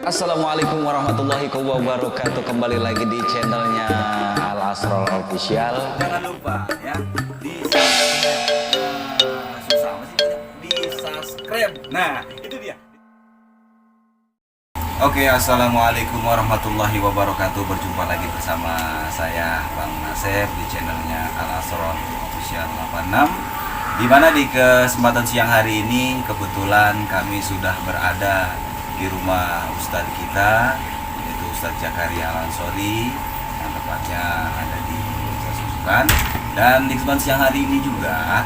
Assalamualaikum warahmatullahi wabarakatuh. Kembali lagi di channelnya Al Asrul Official. Jangan lupa ya di subscribe. Nah, itu dia. Oke, assalamualaikum warahmatullahi wabarakatuh. Berjumpa lagi bersama saya Bang Nasef di channelnya Al Asrul Official 86. Dimana di kesempatan siang hari ini kebetulan kami sudah berada di rumah Ustadz kita, yaitu Ustadz Zakaria Al-Ansori, yang tepatnya ada di Desa Susukan. Dan di kesempatan siang hari ini juga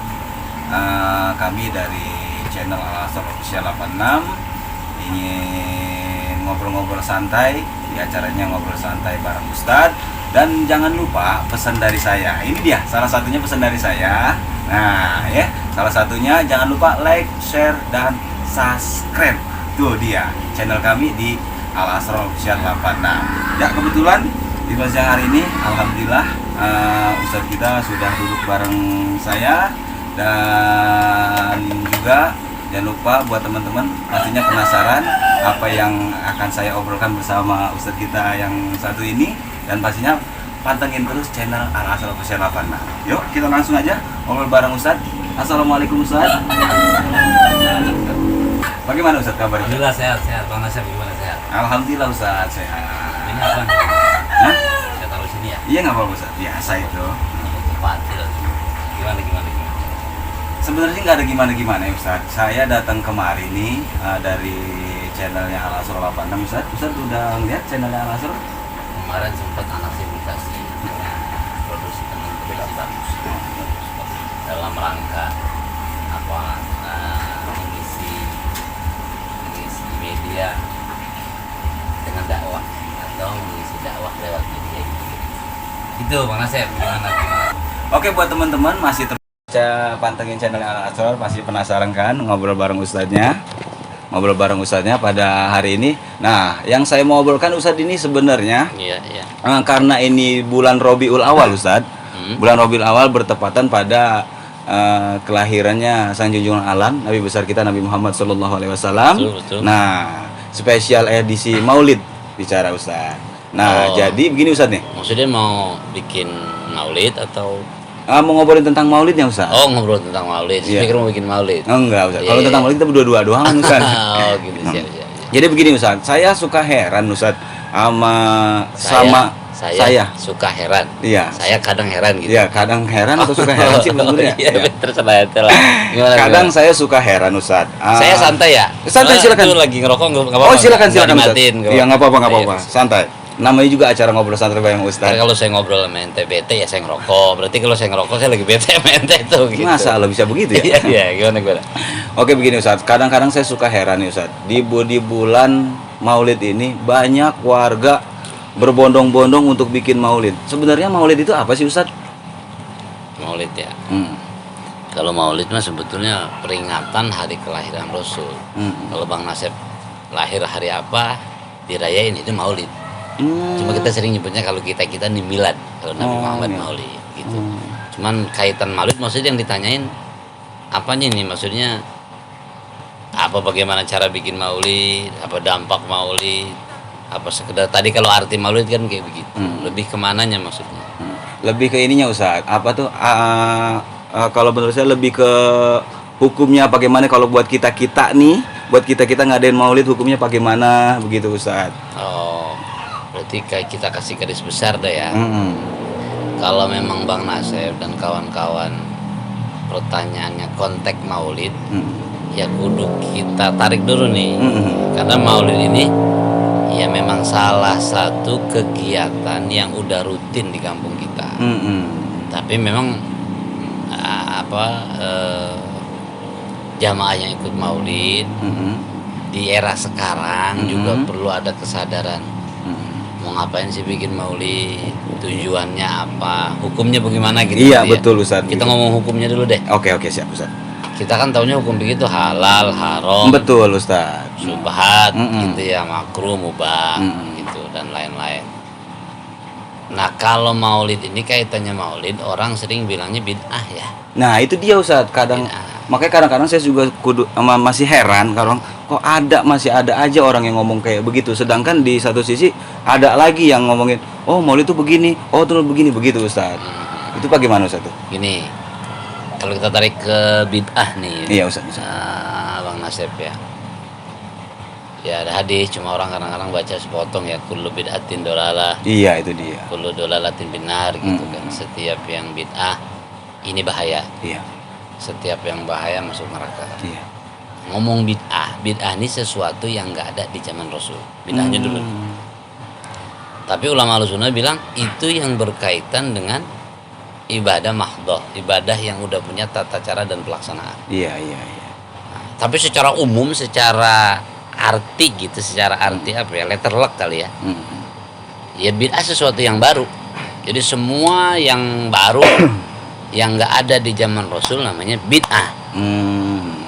kami dari channel Al Asrul Official 86 ingin ngobrol-ngobrol santai, di acaranya ngobrol santai bareng Ustadz. Dan jangan lupa pesan dari saya, ini dia salah satunya pesan dari saya. Nah ya, salah satunya jangan lupa like, share, dan subscribe. Tuh dia channel kami di Al Asrul Official 86. Ya, kebetulan di siang hari ini alhamdulillah Ustadz kita sudah duduk bareng saya. Dan juga jangan lupa buat teman-teman pastinya penasaran apa yang akan saya obrolkan bersama Ustadz kita yang satu ini. Dan pastinya pantengin terus channel Al Asrul Official 86. Yuk kita langsung aja ngobrol bareng Ustadz. Assalamualaikum Ustadz. Bagaimana Ustadz kabarnya? Alhamdulillah sehat. Bang Nasef gimana sehat? Alhamdulillah Ustadz sehat. Ini apa nih? Hah? Saya taruh sini ya. Iya nggak apa-apa Ustadz, biasa itu. Cepat. Gimana? Sebenarnya nggak ada gimana-gimana ya Ustadz. Saya datang kemari nih dari channelnya Al Asrul 86 Ustadz. Ustadz udah ngeliat channelnya Al Asrul? Kemarin sempat anak saya dikasih produksi teman lebih bagus dalam rangka apa mengisi media dengan dakwah atau mengisi dakwah lewat media itu Bang Nasef gimana? Oke, buat teman-teman masih pantengin channel Al Asrul, masih penasaran kan ngobrol bareng Ustadznya? Ngobrol bareng Ustadznya pada hari ini. Nah, yang saya mau obrolkan Ustadz ini sebenarnya Iya. karena ini bulan Rabiul Awal Ustadz. Bulan Rabiul Awal bertepatan pada kelahirannya Sang Junjungan Alam Nabi besar kita Nabi Muhammad SAW. Betul. Nah, spesial edisi Maulid bicara Ustadz. Nah, jadi begini Ustadz nih. Maksudnya mau bikin maulid atau Mau ngobrolin tentang Maulidnya Ustadz. ngobrol tentang maulid. Iya. Pikir mau bikin maulid. Enggak Ustadz. Iya, Kalau iya. tentang Maulid kita berdua-dua doang kan Ustadz. Oh gitu siap. Jadi begini Ustadz, saya suka heran Ustadz sama saya. Suka heran. Iya. Saya kadang heran gitu. Iya, kadang heran atau suka heran sih bener ya. Iya, terserah itulah. Gimana? Kadang saya suka heran Ustadz. Saya santai ya. Santai, silakan. Itu lagi ngerokok enggak apa-apa. Oh silakan Nggak Ustadz. dimatiin, Iya nggak apa-apa Iya. santai. Namanya juga acara ngobrol santai bareng Karena Ustadz. kalau saya ngobrol sama ente bete ya saya ngerokok. Berarti kalau saya ngerokok saya lagi bete sama ente tuh gitu. Masa lo bisa begitu ya? Iya, gimana? Oke begini Ustadz, kadang-kadang saya suka heran nih Ustadz. Di bulan Maulid ini banyak warga berbondong-bondong untuk bikin Maulid. Sebenarnya Maulid itu apa sih Ustadz? Maulid ya. Hmm. Kalau maulid mah sebetulnya peringatan hari kelahiran Rasul. Kalau Bang Nasef lahir hari apa dirayain itu maulid. Cuma kita sering nyebutnya kalau kita nih milad, kalau Nabi Muhammad iya. maulid gitu. Cuman kaitan maulid maksudnya yang ditanyain apanya nih, maksudnya apa, bagaimana cara bikin maulid, apa dampak maulid, apa sekedar tadi kalau arti maulid kan kayak begitu. Lebih kemananya maksudnya? Lebih ke ininya Ustadz. Apa tuh? Kalau menurut saya lebih ke hukumnya bagaimana kalau buat kita nih, buat kita ngadain Maulid hukumnya bagaimana begitu Ustadz. Oh, berarti kayak kita kasih garis besar deh ya. Kalau memang Bang Nasef dan kawan-kawan pertanyaannya konteks maulid, ya kudu kita tarik dulu nih. Karena maulid ini ya memang salah satu kegiatan yang udah rutin di kampung kita. Tapi memang jamaah yang ikut maulid di era sekarang juga perlu ada kesadaran. Mau ngapain sih bikin maulid, tujuannya apa, hukumnya bagaimana gitu. Iya ya. betul Ustadz. Kita ngomong hukumnya dulu deh. Oke siap Ustadz. Kita kan taunya hukum begitu halal, haram, Betul Ustadz. subhat gitu ya, makruh, mubah gitu dan lain-lain. Nah kalau maulid ini kaitannya maulid, orang sering bilangnya bid'ah ya. Nah itu dia Ustadz, kadang Bid'ah. Makanya kadang-kadang saya juga masih heran kalau kok masih ada aja orang yang ngomong kayak begitu. Sedangkan di satu sisi ada lagi yang ngomongin, oh maulid itu begini, oh terus begini begitu Ustaz. Itu bagaimana Ustaz tuh? Gini, kalau kita tarik ke bid'ah nih, Iya Ustaz. Bang Nasib ya. Ya ada hadis, cuma orang kadang-kadang baca sepotong ya, kullu bid'atin dolalah, Iya itu dia. kullu dolalatin binar gitu kan. Setiap yang bid'ah ini bahaya. Iya. Setiap yang bahaya masuk neraka. Iya. Ngomong bid'ah ini sesuatu yang nggak ada di zaman Rasul. Bid'ahnya dulu. Tapi ulama Ahlussunnah bilang itu yang berkaitan dengan ibadah mahdhah, ibadah yang udah punya tata cara dan pelaksanaan. Iya. Tapi secara umum, secara arti gitu, secara arti apa ya, letter luck kali ya. Ya bid'ah sesuatu yang baru. Jadi semua yang baru yang nggak ada di zaman Rasul namanya bid'ah.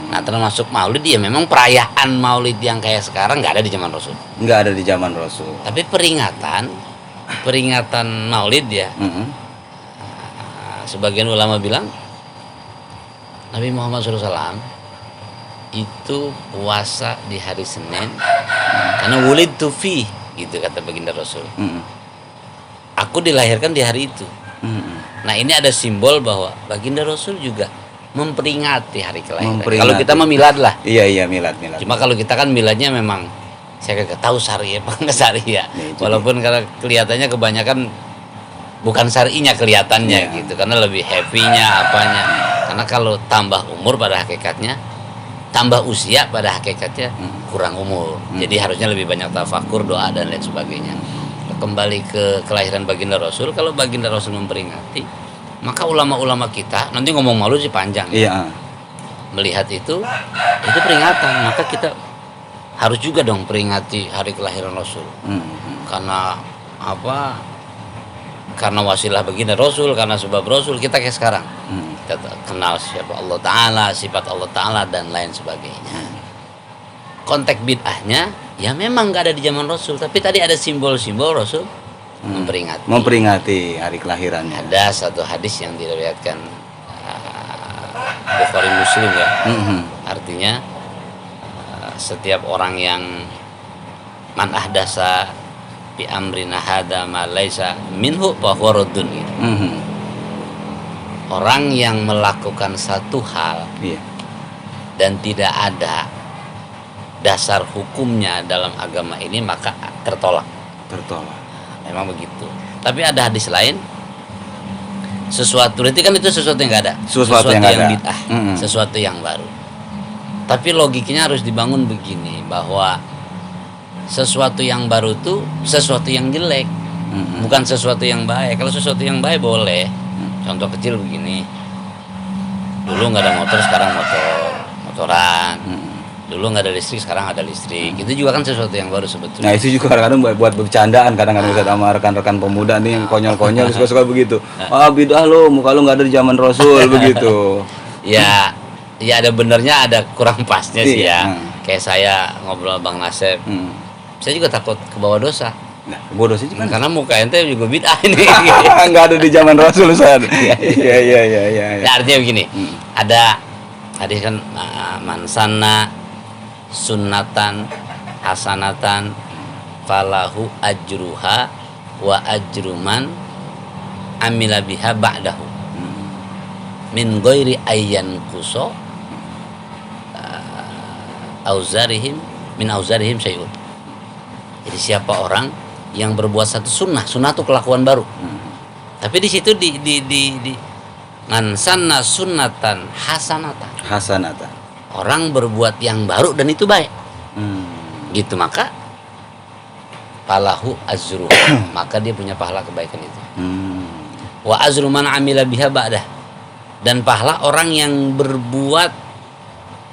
Nah termasuk maulid ya, memang perayaan maulid yang kayak sekarang nggak ada di zaman Rasul. Nggak ada di zaman Rasul. Tapi peringatan maulid ya. Sebagian ulama bilang Nabi Muhammad SAW itu puasa di hari Senin karena wulidtu fi, gitu kata baginda Rasul. Aku dilahirkan di hari itu. Nah ini ada simbol bahwa baginda Rasul juga memperingati hari kelahiran. Kalau kita memilad lah. Iya milad. Cuma kalau kita kan miladnya memang saya kagak tahu syari apa enggak syari ya. Walaupun karena kelihatannya kebanyakan bukan syar'inya kelihatannya gitu, karena lebih happy-nya apanya. Karena kalau tambah umur pada hakikatnya, tambah usia pada hakikatnya kurang umur. Jadi harusnya lebih banyak tafakur, doa dan lain sebagainya. Kembali ke kelahiran baginda Rasul, kalau baginda Rasul memperingati, maka ulama-ulama kita nanti ngomong maulid sih panjang. Iya. Melihat itu peringatan, maka kita harus juga dong peringati hari kelahiran Rasul. Karena apa? Karena wasilah baginda Rasul, karena sebab Rasul kita kayak sekarang. Kita kenal siapa Allah Ta'ala, sifat Allah Ta'ala dan lain sebagainya. Konteks bid'ahnya ya memang nggak ada di zaman Rasul, tapi tadi ada simbol-simbol Rasul memperingati hari kelahirannya. Ada satu hadis yang diriwayatkan Bukhari Muslim ya. Artinya setiap orang yang man ahdasa bi amrina hada ma laisa minhu fa huwa raddun gitu. Orang yang melakukan satu hal dan tidak ada dasar hukumnya dalam agama ini maka tertolak. Memang begitu. Tapi ada hadis lain, sesuatu itu kan itu sesuatu yang nggak ada, sesuatu yang bid'ah, sesuatu yang baru. Tapi logikanya harus dibangun begini, bahwa sesuatu yang baru itu sesuatu yang jelek, bukan sesuatu yang baik. Kalau sesuatu yang baik boleh. Contoh kecil begini, dulu nggak ada motor, sekarang motoran. Dulu nggak ada listrik, sekarang ada listrik. Itu juga kan sesuatu yang baru sebetulnya. Nah itu juga kadang-kadang buat bercandaan, kadang-kadang Ustaz sama rekan-rekan pemuda nih yang konyol-konyol suka-suka begitu. Bid'ah lo, muka lo nggak ada di zaman Rasul begitu. Ya ada benernya, ada kurang pasnya sih ya. Kayak saya ngobrol Bang Nasib, saya juga takut kebawa dosa. Nah, bodoh sih kan. Karena muka ente juga bid'ah ini. Nggak ada di zaman Rasul Ustaz. Iya. Nah, artinya begini, ada hadis kan, mansana sunnatan hasanatan falahu ajruha wa ajruman amila biha ba'dahu min ghairi ayyan kuso min auzarihim syai'un. Jadi siapa orang yang berbuat satu sunnah itu kelakuan baru. Tapi di situ di man sanna sunnatan hasanatan. Orang berbuat yang baru dan itu baik. Gitu, maka falahu azru, maka dia punya pahala kebaikan itu. Wa azru man amila biha ba'dah, dan pahala orang yang berbuat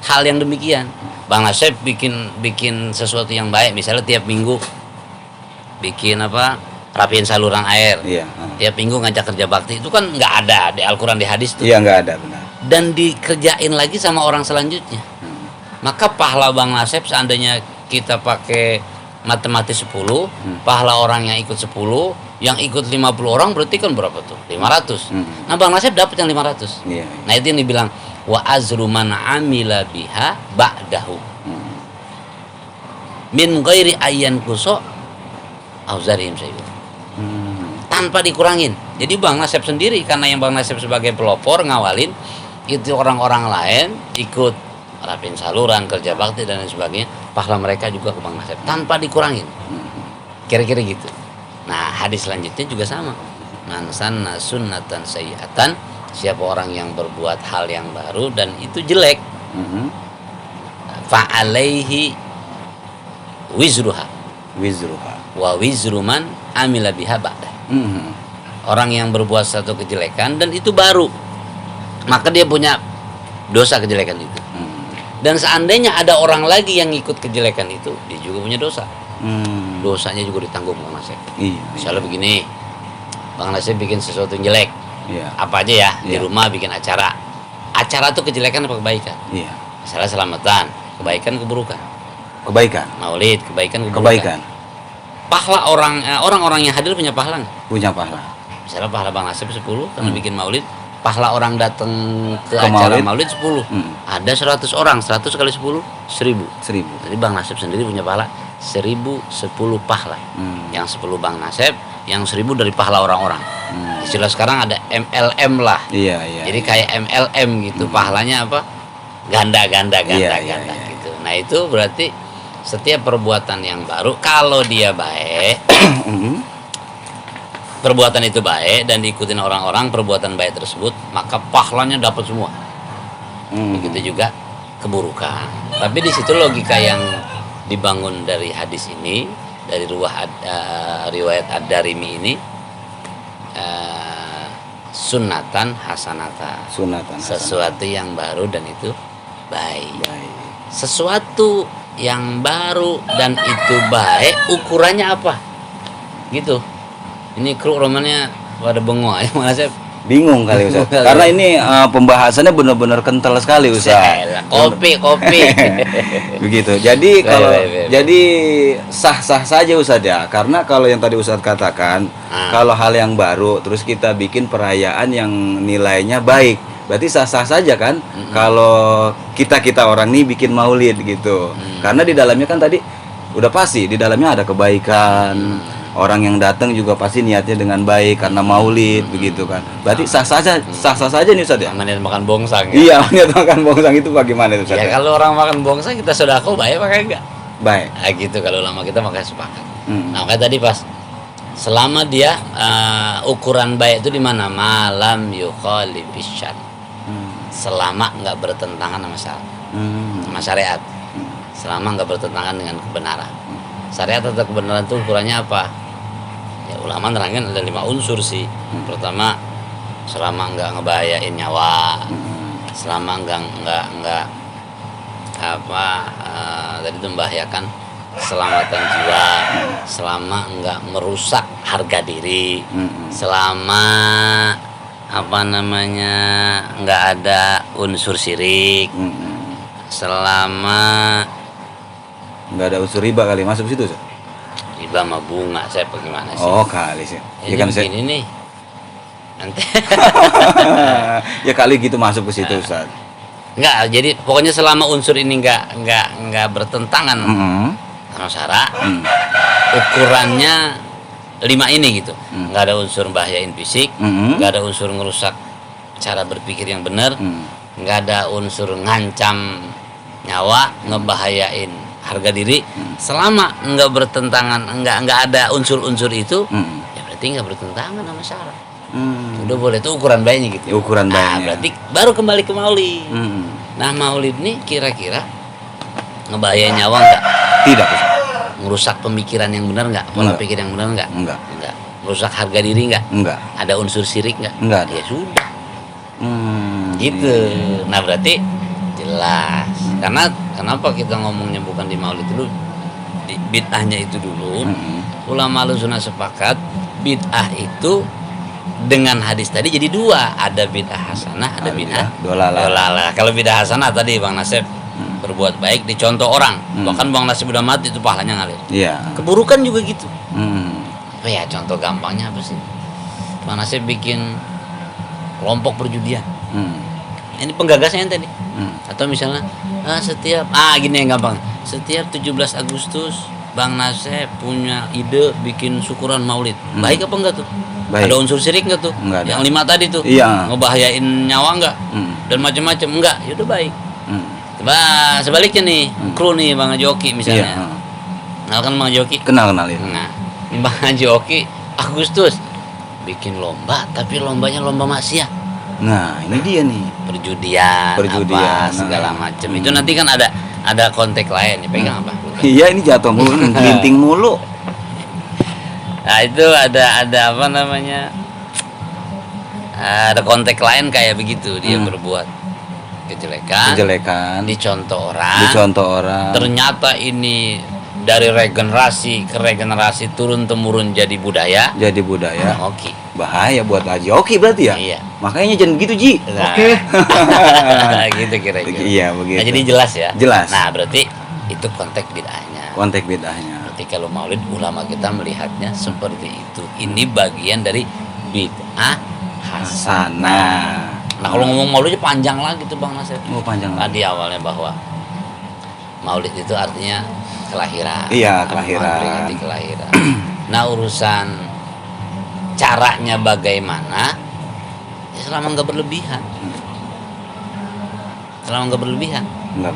hal yang demikian. Bang Nasib bikin sesuatu yang baik, misalnya tiap minggu bikin rapiin saluran air. Tiap minggu ngajak kerja bakti, itu kan nggak ada di Al-Quran, di hadis tuh. Iya, nggak ada, benar. Dan dikerjain lagi sama orang selanjutnya. Maka pahala Bang Nasib seandainya kita pakai matematis 10, pahala orang yang ikut 10, yang ikut 50 orang berarti kan berapa tuh? 500. Nah Bang Nasib dapat yang 500. Nah itu yang dibilang wa azru man amila biha ba'dahu min ghairi ayyan kuso auzarihim sayyid, tanpa dikurangin. Jadi Bang Nasib sendiri, karena yang Bang Nasib sebagai pelopor ngawalin, itu orang-orang lain ikut rapin saluran, kerja bakti dan lain sebagainya, pahala mereka juga ke Bang Nasib tanpa dikurangin, kira-kira gitu. Nah hadis selanjutnya juga sama, man sanna sunnatan sayyi'atan, siapa orang yang berbuat hal yang baru dan itu jelek, fa alaihi wizruha wa wizruman amila biha ba'dah. Orang yang berbuat satu kejelekan dan itu baru, maka dia punya dosa kejelekan itu. Dan seandainya ada orang lagi yang ikut kejelekan itu, dia juga punya dosa. Dosanya juga ditanggung Bang Nasib. Misalnya begini, Bang Nasib bikin sesuatu yang jelek, apa aja ya, di rumah bikin acara. Acara itu kejelekan apa kebaikan? Misalnya selamatan, kebaikan keburukan. Kebaikan. Maulid, kebaikan keburukan. Pahala orang-orang yang hadir punya pahala nggak? Punya pahala. Misalnya pahala Bang Nasib 10 karena bikin maulid, pahala orang datang ke acara maulid 10. Ada 100 orang, 100 kali 10 1000. Jadi Bang Nasib sendiri punya pahala 1010 pahala. Yang 10 Bang Nasib, yang 1000 dari pahala orang-orang. Istilah sekarang ada MLM lah. Jadi kayak MLM gitu, pahalanya apa? Ganda gitu. Nah, itu berarti setiap perbuatan yang baru kalau dia baik, perbuatan itu baik dan diikutin orang-orang perbuatan baik tersebut, maka pahalanya dapat semua. Begitu juga keburukan. Tapi di situ logika yang dibangun dari hadis ini, dari riwayat Ad-Darimi ini, sunnatan hasanata, sesuatu yang baru dan itu baik. Sesuatu yang baru dan itu baik, ukurannya apa? Gitu. Ini kru romannya pada bengong aja Mas. Bingung kali Ustaz. Karena ini pembahasannya benar-benar kental sekali Ustaz. Kopi. Begitu. Jadi kalau jadi sah-sah saja Ustaz ya. Karena kalau yang tadi Ustaz katakan, kalau hal yang baru terus kita bikin perayaan yang nilainya baik, berarti sah-sah saja kan? Kalau kita orang nih bikin maulid gitu. Karena di dalamnya kan tadi udah pasti di dalamnya ada kebaikan. Orang yang datang juga pasti niatnya dengan baik karena maulid begitu kan. Berarti sah-sah saja nih Ustaz ya. Niat makan bongsang ya. Iya, niat makan bongsang itu bagaimana itu Ustaz? Ya kalau orang makan bongsang kita sedekah baik pakai enggak? Baik. Nah, gitu kalau lama kita makanya sepakat. Nah, kayak tadi pas selama dia ukuran baik itu di mana? Malam yukhalifis syar. Selama enggak bertentangan sama syariat. Selama enggak bertentangan dengan kebenaran. Syariat atau kebenaran itu ukurannya apa? Ya ulama nerangin ada 5 unsur sih. Pertama, selama enggak ngebahayain nyawa, selama enggak tadi itu membahayakan keselamatan jiwa, selama enggak merusak harga diri, selama enggak ada unsur syirik, selama nggak ada unsur riba kali masuk situ Ustaz? Riba sama bunga saya bagaimana sih? Oh kali sih. Ya kan begini nih. Nanti ya kali gitu masuk ke situ Ustaz. Enggak, jadi pokoknya selama unsur ini enggak bertentangan sama syara, ukurannya 5 ini gitu. Enggak ada unsur bahayain fisik, enggak ada unsur ngerusak cara berpikir yang benar, enggak ada unsur ngancam nyawa, ngebahayain harga diri, selama enggak bertentangan, enggak ada unsur-unsur itu, ya berarti enggak bertentangan sama syarat. Udah boleh, itu ukuran baiknya gitu. Ukuran baiknya. Berarti baru kembali ke maulid. Nah, maulid ini kira-kira ngebahayain nyawa enggak? Tidak. Merusak pemikiran yang benar enggak? Pola pikir yang benar enggak? Enggak. Merusak harga diri enggak? Enggak. Ada unsur syirik enggak? Enggak. Ya sudah. Gitu. Nah, berarti jelas. Karena kenapa kita ngomongnya bukan di maulid dulu, di bid'ahnya itu dulu. Ulama Ahlussunnah sepakat bid'ah itu dengan hadis tadi jadi 2, ada bid'ah hasanah, ada bid'ah dolalah. Kalau bid'ah hasanah tadi Bang Nasib berbuat baik dicontoh orang, bahkan Bang Nasib udah mati itu pahalanya ngalir. Keburukan juga gitu. Apa ya contoh gampangnya apa sih? Bang Nasib bikin kelompok perjudian. ini penggagasnya ente nih. Atau misalnya setiap gini yang gampang. Setiap 17 Agustus Bang Nasib punya ide bikin syukuran Maulid. Baik apa enggak tuh? Baik. Ada unsur syirik enggak tuh? Enggak ada. Yang 5 tadi tuh. Iya. Ngebahayain nyawa enggak? Dan macam-macam enggak? Ya udah baik. Coba sebaliknya nih, kru nih Bang Haji Oki misalnya. Iya. Kenal kan Bang Haji Oki? Kenal ya. Nah, Bang Haji Oki Agustus bikin lomba, tapi lombanya lomba maksiat. Nah, ini dia nih. Perjudian, Perjudian, apa, segala macam. Itu nanti kan ada konteks lain. Pegang apa? Iya, ini jatuh mulu, gelinting mulu. Nah, itu ada apa namanya? Ada konteks lain kayak begitu, dia berbuat kejelekan, dicontoh orang. Ternyata ini dari regenerasi ke regenerasi turun temurun jadi budaya. Oke. Bahaya buat Haji Oki berarti ya? Iya. Makanya jangan gitu, Ji. Nah. Oke. Gitu kira-kira. Iya, begitu. Nah, jadi jelas ya. Jelas. Nah, berarti itu konteks bid'ahnya. Konteks bid'ahnya. Berarti kalau Maulid ulama kita melihatnya seperti itu. Ini bagian dari bid'ah hasanah. Nah, kalau ngomong Maulid panjang lagi tuh Bang Nasir. Oh, panjang lagi. Tadi awalnya bahwa Maulid itu artinya kelahiran. Iya, Nabi kelahiran. Muhammad peringati kelahiran. Nah, urusan caranya bagaimana? Ya selama nggak berlebihan. Enggak.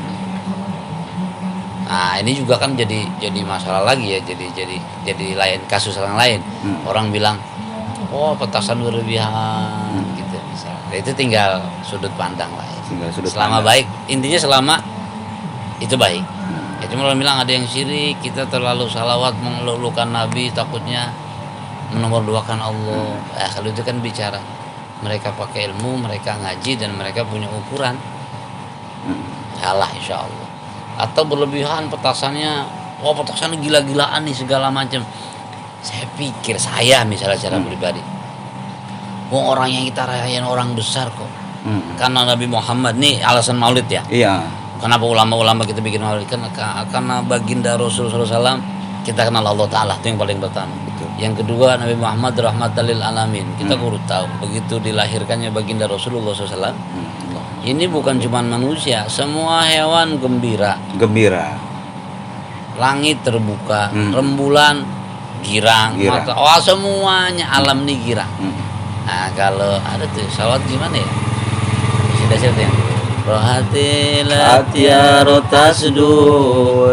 Nah, ini juga kan jadi masalah lagi ya, jadi lain kasus yang lain. Orang bilang, "Oh, petasan berlebihan." gitu misalnya. Nah, itu tinggal sudut pandang lah ya. Selama baik, intinya selama itu baik. Ya cuma orang bilang ada yang syirik, kita terlalu salawat mengelulukan Nabi, takutnya menomorduakan Allah. Kalau itu kan bicara mereka pakai ilmu, mereka ngaji dan mereka punya ukuran. Salah insya Allah. Atau berlebihan petasannya, petasannya gila-gilaan nih segala macam. Saya pikir misalnya secara pribadi, orang yang kita rayain orang besar kok. Karena Nabi Muhammad nih alasan Maulid ya. Iya. Kenapa ulama-ulama kita bikin Maulid? Karena baginda Rasulullah SAW kita kenal Allah Ta'ala, itu yang paling pertama. Betul. Yang kedua Nabi Muhammad rahmatan lil alamin. Kita kudu tahu begitu dilahirkannya baginda Rasulullah SAW. Ini bukan cuma manusia, semua hewan gembira. Langit terbuka, rembulan girang. Mata, semuanya alam nih girang. Nah, kalau ada tuh salawat gimana ya? Sudah ya. Rohatilat ya rotasdu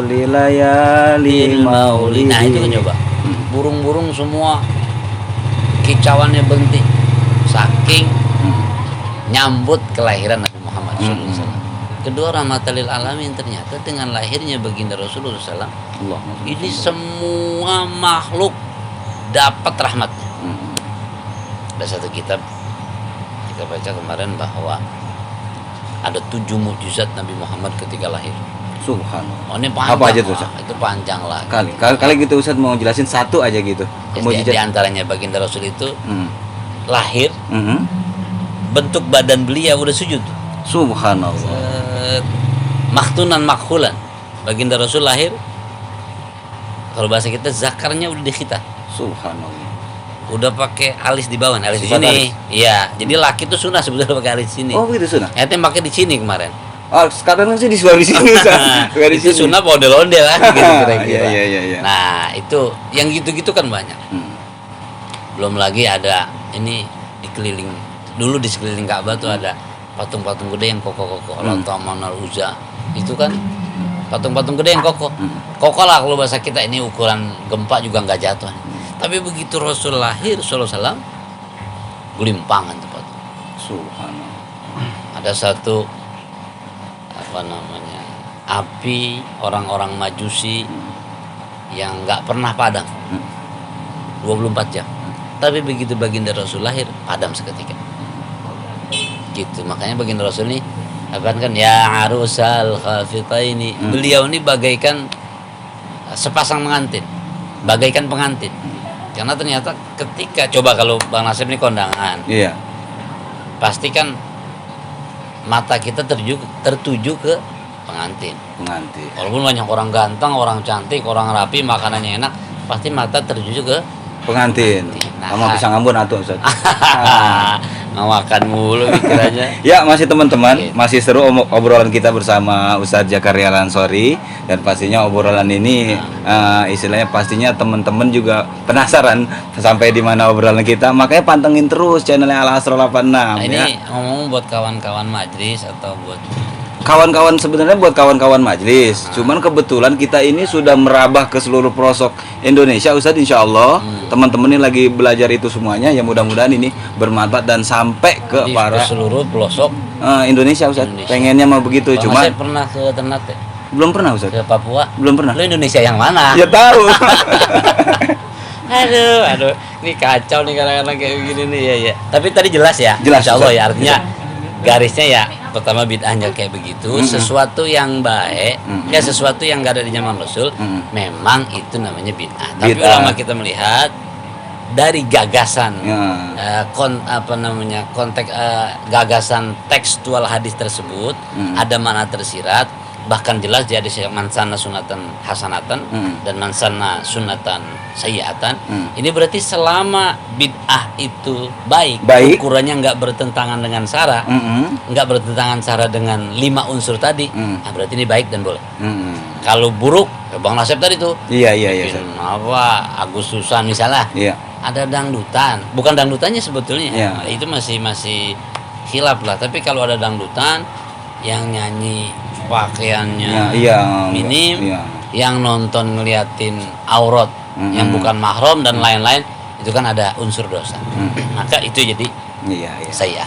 lilayali maulid. Nah, itu kan coba. Burung-burung semua kicauannya berhenti saking nyambut kelahiran Nabi Muhammad SAW. Kedua rahmatan lil alamin, ternyata dengan lahirnya baginda Rasulullah SAW, ini semua makhluk dapat rahmatnya. Ada satu kitab kita baca kemarin bahwa ada 7 mukjizat Nabi Muhammad ketika lahir. Subhanallah. Ini panjang. Apa aja tuh, Ustaz? Itu panjang lah. Kali gitu Ustaz mau jelasin satu aja gitu. Di antaranya baginda Rasul itu lahir, bentuk badan beliau udah sujud. Subhanallah. Maktunan makhulan. Baginda Rasul lahir, kalau bahasa kita zakarnya udah dikhitan. Subhanallah. Udah pakai alis di bawah, alis di sini. Iya, jadi laki itu sunnah sebetulnya pakai alis di sini. Oh, gitu sunnah. Ente pakai di sini kemarin. Oh, sekarang sih di sini Ustaz. Itu sunnah ondel-ondel kan gitu kira-kira. Iya. Nah, itu yang gitu-gitu kan banyak. Belum lagi ada ini dulu di sekeliling Ka'bah tuh ada patung-patung gede yang kokoh-kokoh. Al-Tamanal Uzza. Itu kan patung-patung gede yang kokoh. Kokoh lah kalau bahasa kita, ini ukuran gempa juga nggak jatuh. Tapi begitu Rasul lahir sallallahu alaihi wasallam, gulimpangan tuh patung. Subhanallah. Ada satu api orang-orang Majusi yang nggak pernah padam 24 jam. Tapi begitu baginda Rasul lahir, padam seketika. Gitu, makanya baginda Rasul ini kan ya arusal khafitaini. Beliau ini bagaikan sepasang pengantin, bagaikan pengantin. Karena ternyata ketika coba kalau Bang Nasib ini kondangan, iya, pasti kan mata kita tertuju ke pengantin. Walaupun banyak orang ganteng, orang cantik, orang rapi, makanannya enak, pasti mata tertuju ke pengantin. Nah, Sama pisang Ambon atau Ustaz. Ngawakan mulu pikirannya. Ya, masih teman-teman, Oke. masih seru obrolan kita bersama Ustadz Zakaria Lansori, dan pastinya obrolan ini istilahnya pastinya teman-teman juga penasaran sampai di mana obrolan kita, makanya pantengin terus channelnya Al Asrul 86 Nah, ya. ini ngomong buat kawan-kawan majlis atau buat Kawan-kawan, sebenarnya buat kawan-kawan majlis, cuman kebetulan kita ini sudah merambah ke seluruh pelosok Indonesia Ustadz, insya Allah teman-teman ini lagi belajar itu semuanya, ya mudah-mudahan ini bermanfaat dan sampai ke di para seluruh pelosok. Indonesia Ustadz. Indonesia. Pengennya mau begitu, Bang cuman Asep pernah ke Ternate, belum pernah Ustadz. ke Papua? Belum pernah. Lu Indonesia yang mana? Ya tahu. Aduh, ini kacau nih kadang-kadang kayak begini nih ya ya. Tapi tadi jelas ya, Jelas, Insya Allah Ustaz. ya, artinya garisnya ya pertama bid'ahnya kayak begitu, sesuatu yang baik, ya sesuatu yang gak ada di zaman Rasul, memang itu namanya bid'ah. Tapi Bid'ah. ulama kita melihat dari gagasan Ya. konteks gagasan tekstual hadis tersebut ada makna tersirat, bahkan jelas dia ada mansana sunatan hasanatan dan mansana sunatan sayyiatan. Ini berarti selama bid'ah itu baik. Ukurannya nggak bertentangan dengan syara, nggak bertentangan syara dengan 5 unsur tadi, nah berarti ini baik dan boleh. Kalau buruk, ya Bang Nasib tadi tuh Iya bikin apa Agustusan misalnya, Iya. ada dangdutan, bukan dangdutannya sebetulnya, Iya. itu masih khilaf lah. Tapi kalau ada dangdutan yang nyanyi pakaiannya minim, yang nonton ngeliatin aurat yang bukan mahram dan lain-lain, itu kan ada unsur dosa. Maka itu jadi saya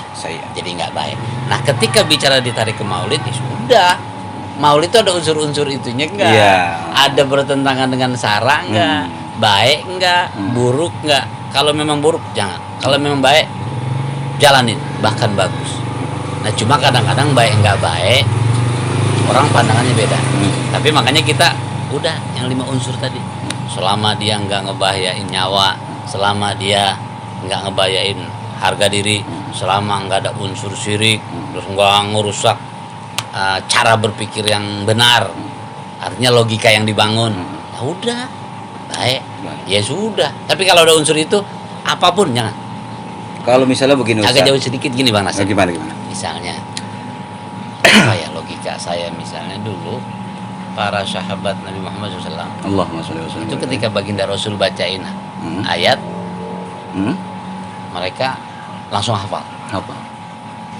jadi nggak baik. Nah, ketika bicara ditarik ke maulid, ya sudah. Maulid itu ada unsur-unsur itunya enggak? Ada bertentangan dengan syara enggak? Baik enggak? Buruk enggak? Kalau memang buruk jangan. Kalau memang baik jalanin, bahkan bagus. Nah, cuma kadang-kadang baik enggak baik orang pandangannya beda. Tapi makanya kita udah yang 5 unsur tadi. Selama dia enggak ngebahayain nyawa, selama dia enggak ngebahayain harga diri, selama enggak ada unsur syirik, terus enggak ngerusak cara berpikir yang benar, artinya logika yang dibangun, ya udah baik, ya sudah. Tapi kalau ada unsur itu apapun jangan. Kalau misalnya begini Ustaz. Agak jauh sedikit gini Bang Nasir. Gimana? Misalnya apa ya logika saya, misalnya dulu para sahabat Nabi Muhammad SAW Allahumma sholli wa sallim. itu ketika baginda Rasul bacain ayat, mereka langsung hafal. Apa?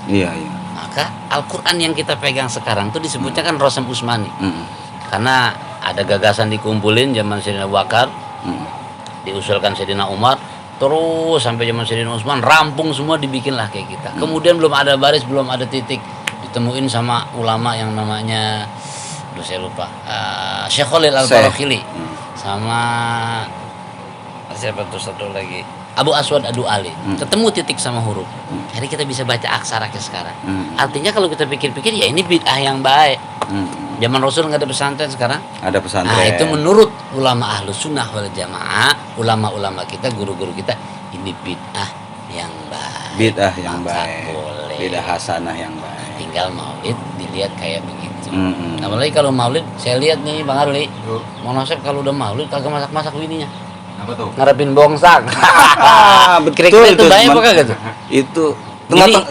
Iya. Maka Al-Quran yang kita pegang sekarang itu disebutnya kan Rosam Usmani. Karena ada gagasan dikumpulin zaman Sayyidina Abu Bakar, diusulkan Sayyidina Umar, terus sampai zaman Sayyidina Utsman rampung semua, dibikinlah kayak kita. Kemudian belum ada baris, belum ada titik, ditemuin sama ulama yang namanya, saya lupa, Syekh Khalil Al-Barakhili, sama siapa tuh satu lagi, Abu Aswad Adu Ali, ketemu titik sama huruf. Jadi kita bisa baca aksara ke sekarang. Artinya kalau kita pikir-pikir, ya ini bid'ah yang baik. Zaman Rasul nggak ada pesantren, sekarang ada pesantren. Nah, itu menurut ulama Ahlus Sunnah wal Jamaah, ulama-ulama kita, guru-guru kita, ini bid'ah yang baik. Bid'ah yang Maka baik. boleh. Bid'ah hasanah yang baik. Tinggal maulid dilihat kayak begitu. Apalagi kalau maulid, saya lihat nih Bang Arli, Bang Nasib kalau udah maulid kagak masak-masak bininya. Apa tuh? Ngarepin bongsang. Betul Kira-kira itu baik teman. apa kagak tuh? Itu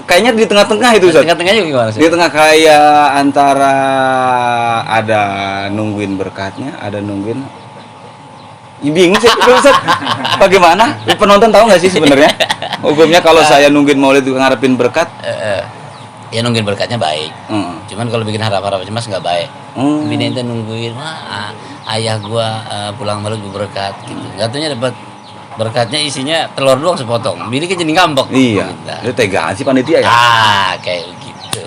kayaknya di tengah-tengah itu Ustaz. Tengah-tengahnya gimana sih? Di tengah kayak antara ada nungguin berkatnya, ada nungguin. Ya, bingung sih Ustaz. Bagaimana? Penonton tahu nggak sih sebenarnya? Hukumnya kalau saya nungguin maulid ngarepin berkat? Ya nungguin berkatnya baik. Cuman kalau bikin harap-harap cemas nggak baik. Bini itu nungguin, wah ayah gua pulang malam berberkat gitu. Katanya dapat berkatnya isinya telur doang sepotong. Bini kan jadi ngambek. Iya. Gitu. Itu tegaan sih panitia ya. Kayak begitu.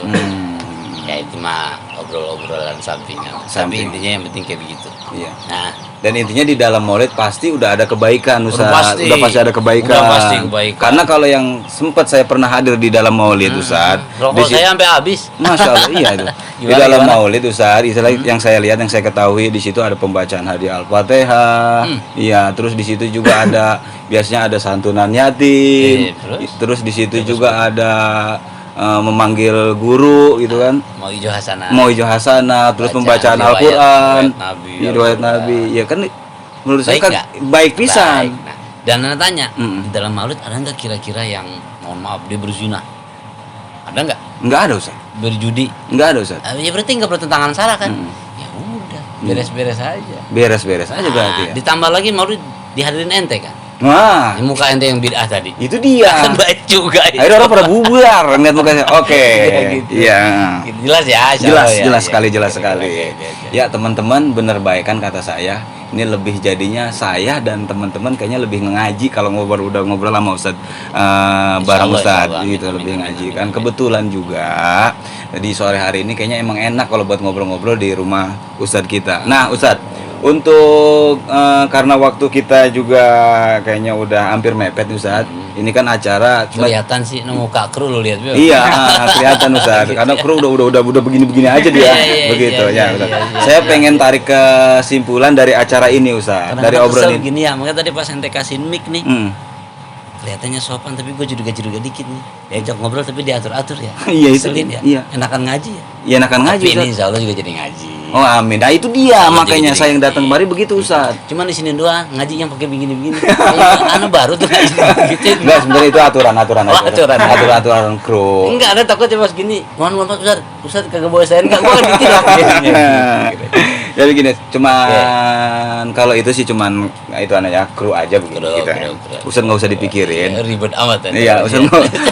Ya itu mah obrol-obrolan sampingan. Tapi intinya yang penting kayak begitu. Iya. Nah, dan intinya di dalam maulid pasti udah ada kebaikan Ustaz. pasti. Udah pasti ada kebaikan. Udah pasti kebaikan. Karena kalau yang sempat saya pernah hadir di dalam maulid Ustaz, rokok saya sampai habis. Masya Allah, iya itu. Di Gimana, dalam gimana? maulid Ustaz, istilah yang saya lihat, yang saya ketahui di situ ada pembacaan hadiah Al-Fatihah. Iya, terus di situ juga ada biasanya ada santunan yatim. Terus di situ juga ada memanggil guru gitu kan. Mau hijau hasanah. Terus Baca pembacaan riwayat Al-Qur'an. Nabi. Riwayat Nabi. Ya kan menurut saya Baik kan nggak? baik pisan. Baik. Nah, Dan Anda tanya, di dalam maulid ada nggak kira-kira yang mohon maaf dia berzina? Ada nggak? Nggak ada Ustaz. Berjudi? Nggak ada Ustaz. Ya berarti nggak bertentangan syarak kan? Ya udah, beres-beres aja. Beres-beres aja berarti ya. Ditambah lagi maulid dihadirin ente kan? Wah, Ini muka ente yang bid'ah tadi. itu dia. Kan baik juga itu. Akhirnya orang pada bubar ngeliat mukanya. Oke. Gitu. Iya. Jelas ya, insya Jelas, Allah ya. jelas Ya. sekali, jelas Oke, sekali. oke, oke. Ya teman-teman, bener baik kan kata saya. Ini lebih jadinya saya dan teman-teman kayaknya lebih ngaji kalau udah ngobrol sama Ustadz bareng Allah, Ustadz insya Allah. gitu, Amin, lebih amin, ngaji amin, kan. amin. Kebetulan juga di sore hari ini kayaknya emang enak kalau buat ngobrol-ngobrol di rumah Ustadz kita. Nah Ustadz, untuk karena waktu kita juga kayaknya udah hampir mepet nih, Ustadz. Ini kan acara Kelihatan sih muka kru lu lihat. Iya, kelihatan Ustaz. Karena kru udah begini-begini aja dia. Iya, Begitu iya, ya, iya, Ustaz. iya, Saya iya. pengen tarik kesimpulan dari acara ini, Ustaz. Dari obrolan ini. gini ya, makanya tadi pas ente kasih mic nih, Hmm. kelihatannya sopan tapi gue juga dikit nih. Diajak ngobrol tapi diatur-atur ya. Iya, itu. Selin ya. Iya. Enakan ngaji ya. Ya enakan ngaji, Tapi ini Ustaz. insya Allah juga jadi ngaji. Oh, amin. Nah, itu dia Iya, makanya jadi saya yang datang ngaji. kemari begitu, Ustaz. Cuman di sini doang ngaji yang pakai begini-begini. Anu baru tuh ngaji gitu. Enggak, sebenarnya itu aturan-aturan Oh, aturan. aturan kru. Enggak ada takut pas gini. Mohon maaf Ustaz kagak bawa saya enggak gua kan ditilang. Jadi gini, cuman kalau itu sih cuman itu ya kru aja begitu Kru, gitu. kru. Ustaz nggak usah dipikirin. Ya, ribet amat ya. Iya, Ustaz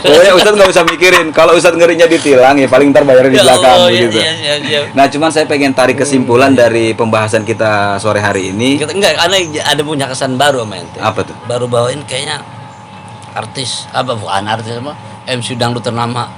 pokoknya Ustaz nggak usah mikirin. Kalau Ustaz ngerinya ditilang ya paling ntar bayarnya di Ya belakang Allah, begitu. iya. Nah, cuman saya pengen tarik kesimpulan dari pembahasan kita sore hari ini. Enggak, ada punya kesan baru sama ente. Apa tuh? Baru bawain kayaknya artis apa bukan artis apa MC dangdut ternama.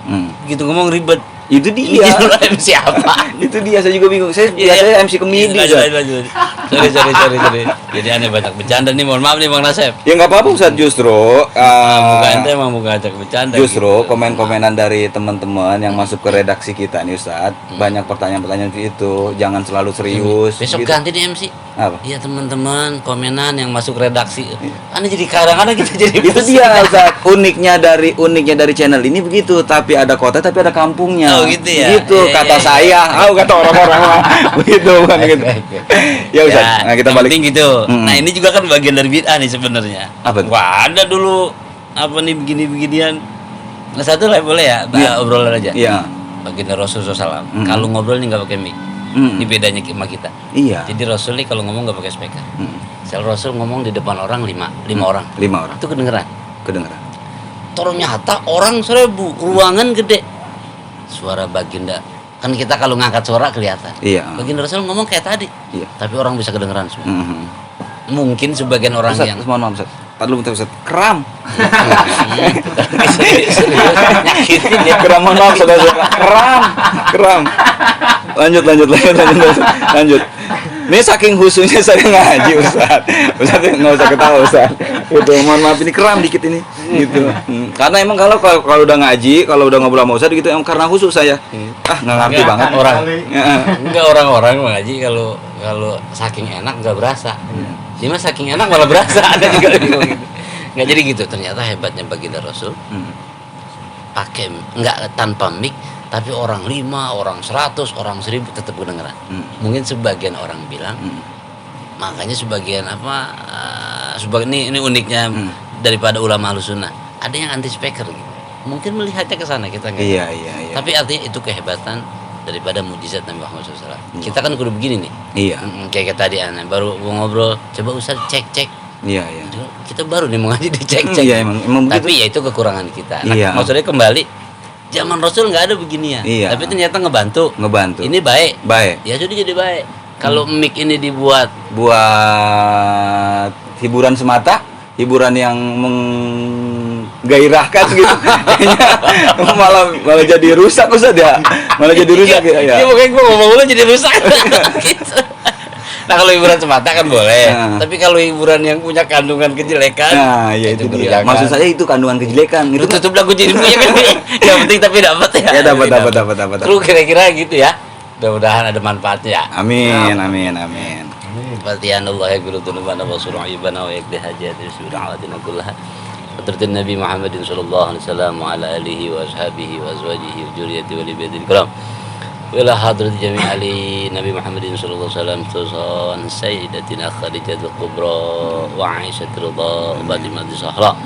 Gitu ngomong ribet. Itu Ini dia. lu MC apa? Itu dia, saya juga bingung. Saya Iya, biasanya iya. MC komedi. Lanjut, Ustaz. lanjut. Sorry. Jadi aneh banyak bercanda nih, mohon maaf nih Bang Nasep. Ya nggak apa-apa Ustaz, justru Muka ente emang muka ajak bercanda. justru gitu. komen-komenan dari teman-teman yang masuk ke redaksi kita nih Ustaz, banyak pertanyaan-pertanyaan itu, jangan selalu serius. Besok gitu. ganti nih MC. Apa? Iya teman-teman, komenan yang masuk redaksi. Aneh jadi kadang-kadang kita jadi Itu bosan. dia Ustaz, uniknya dari channel ini begitu, tapi ada kota tapi ada kampungnya. Oh, gitu ya? Gitu Iya, kata iya, saya, kata orang-orang mah. Begitu kan gitu. Ya Ustaz, nah kita yang balik. penting gitu. Mm-mm. Nah ini juga kan bagian dari bid'ah nih sebenarnya. Apa tuh? Wah ada dulu apa nih begini-beginian. Nah satu lah boleh ya, Iya. obrolan aja. Iya. Baginda Rasulullah SAW. Mm-mm. Kalau ngobrol nih nggak pakai mic. Mm-mm. Ini bedanya sama kita. Iya. Jadi Rasul nih kalau ngomong nggak pakai speaker. Misal Rasul ngomong di depan orang lima orang. 5 orang Itu kedengeran. kedengeran. Terus nyata orang 1000, ruangan gede. Suara baginda. Kan kita kalau ngangkat suara kelihatan. Iya. Baginda Rasul ngomong kayak tadi. Iya. Tapi orang bisa kedengeran semua. Mhm. Mungkin sebagian orang Ustaz, yang mohon maaf Ustaz. Tadi lu bentar Ustaz. Kram. serius nyakitin ya. Kram, mohon maaf saudara. Kram. Lanjut. Lanjut. Ini saking husunya saya ngaji Ustaz. Ustaz nggak usah ketawa Ustaz. Gitu, mohon maaf ini kram dikit ini. Gitu. Karena emang kalau udah ngaji, kalau udah ngobrol sama Ustaz gitu emang karena khusus saya. Nggak ngerti Enggak, banget orang. Heeh. Enggak orang-orang ngaji kalau saking enak nggak berasa. Dia mah saking enak malah berasa. Ada juga bingung gitu. Nggak jadi gitu. Ternyata hebatnya baginda Rasul pakai nggak tanpa mic, tapi orang 5, orang 100, orang 1000 tetap kedengeran. Mungkin sebagian orang bilang, makanya sebagian ini uniknya daripada ulama Ahlussunnah. Ada yang anti speaker gitu. Mungkin melihatnya ke sana kita nggak. Iya. Tapi artinya itu kehebatan daripada mujizat Nabi Muhammad SAW. Kita kan kudu begini nih. Iya. Kayak tadi aneh baru ngobrol, coba Ustaz cek. Iya. Kita baru nih mau ngaji dicek-cek. Iya, emang begitu. Tapi ya itu kekurangan kita. Nah, Iya. maksudnya kembali zaman Rasul nggak ada beginian. Iya. Tapi ternyata ngebantu. Ngebantu. Ini baik. Baik. Ya sudah jadi baik. Kalau mic ini dibuat Buat hiburan semata, hiburan yang menggairahkan gitu. Kayaknya malah jadi rusak Ustaz ya. Malah jadi rusak ya. Iya, pokoknya gua ngomong jadi rusak. Gitu. Nah kalau hiburan semata kan boleh. Nah. Tapi kalau hiburan yang punya kandungan kejelekan, Nah, ya itu baru dia. jangan. Maksud saya itu kandungan kejelekan. Itu Itu tutup lagu jadi punya kan. Yang penting tapi dapat ya. Ya, dapat. Terus kira-kira gitu ya. Mudah-mudahan ada manfaatnya ya. Amin. Fatihan Allah ya guru tunubana wa suruh ibana wa yakdi hajat bismillahirrahmanirrahim kullaha. Hadratin Nabi Muhammadin sallallahu alaihi wasallam wa ala alihi wa ashabihi wa azwajihi wa dzurriyyati wa libadil kiram. وإلى حضرة جميع آل نبي محمد صلى الله عليه وسلم خصوصا سيدتنا خديجة الكبرى وعائشة رضا وفاطمة الزهراء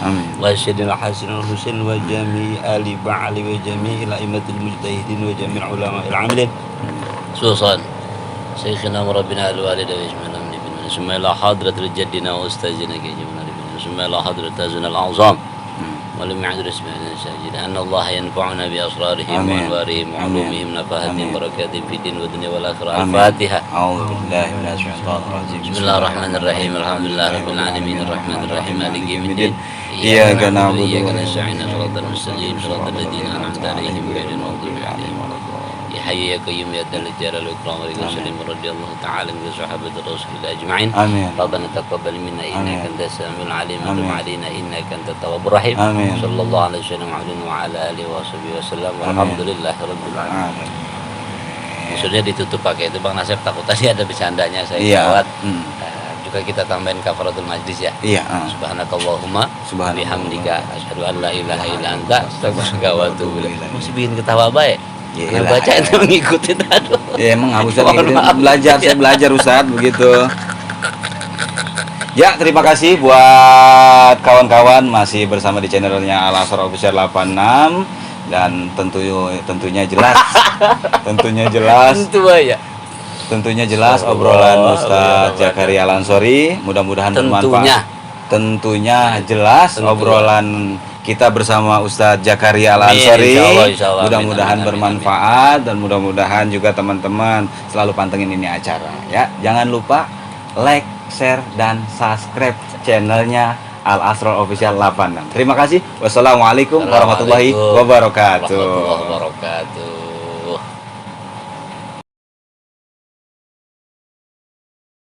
وسيدنا الحسن والحسين وجميع آل بعل وجميع الأئمة المجتهدين وجميع العلماء العاملين خصوصا شيخنا وربنا الوالد ويجمعنا من ابن ثم إلى حضرة جدنا وأستاذنا كجمنا ثم إلى حضرة تاجنا الأعظم ولم يعد اسمنا ساجدا أن الله ينفعنا بأسرارهم وأنوارهم وعلومهم نفاهتهم بركاتهم في الدين والدنيا والآخرة. الفاتحة. أعوذ بالله من الشيطان الرجيم. بسم الله الرحمن الرحيم الحمد لله رب العالمين الرحمن الرحيم مالك يوم الدين إياك نعبد وإياك نستعين صراط المستقيم صراط الذين أنعمت عليهم غير المغضوب عليهم ولا الضالين. يا حي يا قيوم يا ذا الجلال والإكرام وسلم رضي الله تعالى عن صحابة الرسول أجمعين. آمين. ربنا تقبل منا إنك أنت السميع العليم وتب علينا إنك أنت التواب الرحيم. آمين. صلى الله عليه وسلم وعلى آله وصحبه وسلم والحمد لله رب العالمين. Maksudnya ditutup pakai itu Bang Nasib, takut tadi ada bercandanya saya jawab. Juga kita tambahin kafaratul majlis ya. Iya. Subhanakallahumma bihamdika asyhadu an la ilaha illa anta astaghfiruka wa atubu ilaik. Masih bikin ketawa baik. Nah, baca itu mengikuti aduh. Ya emang Ustaz belajar, saya belajar Ustaz begitu. Ya, terima kasih buat kawan-kawan masih bersama di channelnya Al Asrar Official 86 dan tentunya jelas tentunya jelas obrolan Ustaz Zakaria Al-Ansori mudah-mudahan bermanfaat. Tentunya jelas obrolan kita bersama Ustadz Zakaria Al-Ansori mudah-mudahan bermanfaat dan mudah-mudahan juga teman-teman selalu pantengin ini acara ya. Jangan lupa like, share dan subscribe channelnya Al Asrar Official 86. Terima kasih. Wassalamualaikum warahmatullahi wabarakatuh.